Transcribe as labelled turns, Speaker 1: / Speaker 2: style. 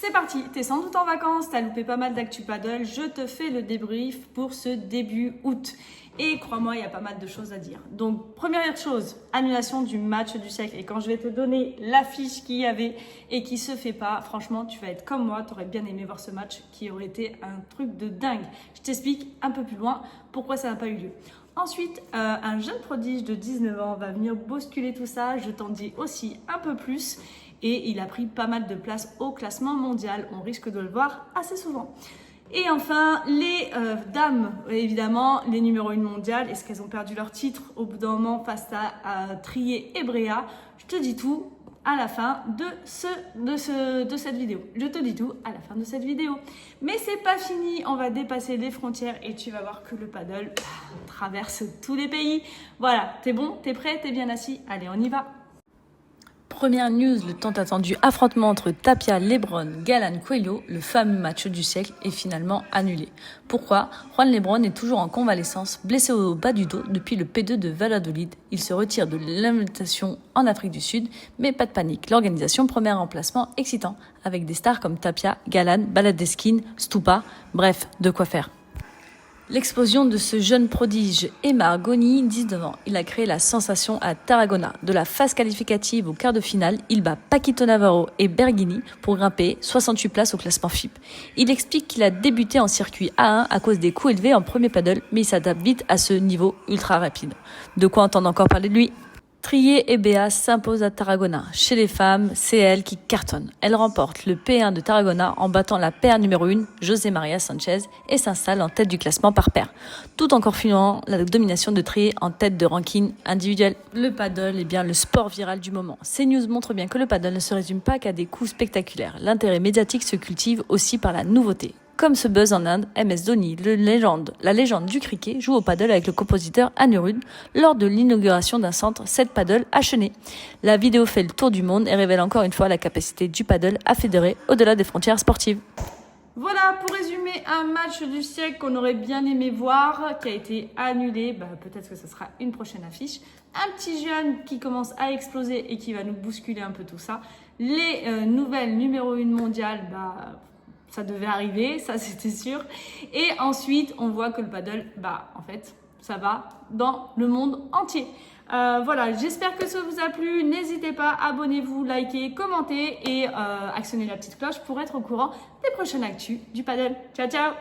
Speaker 1: C'est parti, t'es sans doute en vacances, t'as loupé pas mal d'actu paddle, je te fais le débrief pour ce début août. Et crois-moi, il y a pas mal de choses à dire. Donc, première chose, annulation du match du siècle. Et quand je vais te donner l'affiche qu'il y avait et qui se fait pas, franchement, tu vas être comme moi, t'aurais bien aimé voir ce match qui aurait été un truc de dingue. Je t'explique un peu plus loin pourquoi ça n'a pas eu lieu. Ensuite, un jeune prodige de 19 ans va venir bousculer tout ça, je t'en dis aussi un peu plus. Et il a pris pas mal de place au classement mondial. On risque de le voir assez souvent. Et enfin, les dames, évidemment, les numéros 1 mondiales, est-ce qu'elles ont perdu leur titre au bout d'un moment face à Trier et Brea? Je te dis tout à la fin de cette vidéo. Je te dis tout à la fin de cette vidéo. Mais c'est pas fini, on va dépasser les frontières et tu vas voir que le paddle traverse tous les pays. Voilà, t'es bon, t'es prêt, t'es bien assis? Allez, on y va.
Speaker 2: Première news, le tant attendu affrontement entre Tapia, Lebron, Galan, Coelho, le fameux match du siècle, est finalement annulé. Pourquoi? Juan Lebron est toujours en convalescence, blessé au bas du dos depuis le P2 de Valladolid. Il se retire de l'invitation en Afrique du Sud, mais pas de panique. L'organisation promet un remplacement excitant, avec des stars comme Tapia, Galan, Baladeskin, Stupa, bref, de quoi faire. L'explosion de ce jeune prodige Emma Goni, 19 ans. Il a créé la sensation à Tarragona. De la phase qualificative au quart de finale, il bat Paquito Navarro et Berghini pour grimper 68 places au classement FIP. Il explique qu'il a débuté en circuit A1 à cause des coups élevés en premier paddle, mais il s'adapte vite à ce niveau ultra rapide. De quoi entendre encore parler de lui? Trier et Béa s'imposent à Tarragona. Chez les femmes, c'est elle qui cartonne. Elle remporte le P1 de Tarragona en battant la paire numéro 1, José Maria Sanchez, et s'installe en tête du classement par paire, tout en confirmant la domination de Trier en tête de ranking individuel. Le paddle est bien le sport viral du moment. Ces news montrent bien que le paddle ne se résume pas qu'à des coups spectaculaires. L'intérêt médiatique se cultive aussi par la nouveauté. Comme ce buzz en Inde, MS Dhoni, la légende du cricket, joue au paddle avec le compositeur Anirudh lors de l'inauguration d'un centre 7 paddle à Cheney. La vidéo fait le tour du monde et révèle encore une fois la capacité du paddle à fédérer au-delà des frontières sportives.
Speaker 1: Voilà, pour résumer, un match du siècle qu'on aurait bien aimé voir, qui a été annulé. Peut-être que ce sera une prochaine affiche. Un petit jeune qui commence à exploser et qui va nous bousculer un peu tout ça. Les nouvelles numéro 1 mondiales, ça devait arriver, ça c'était sûr. Et ensuite, on voit que le paddle, en fait, ça va dans le monde entier. Voilà, j'espère que ça vous a plu. N'hésitez pas, abonnez-vous, likez, commentez et actionnez la petite cloche pour être au courant des prochaines actus du paddle. Ciao, ciao!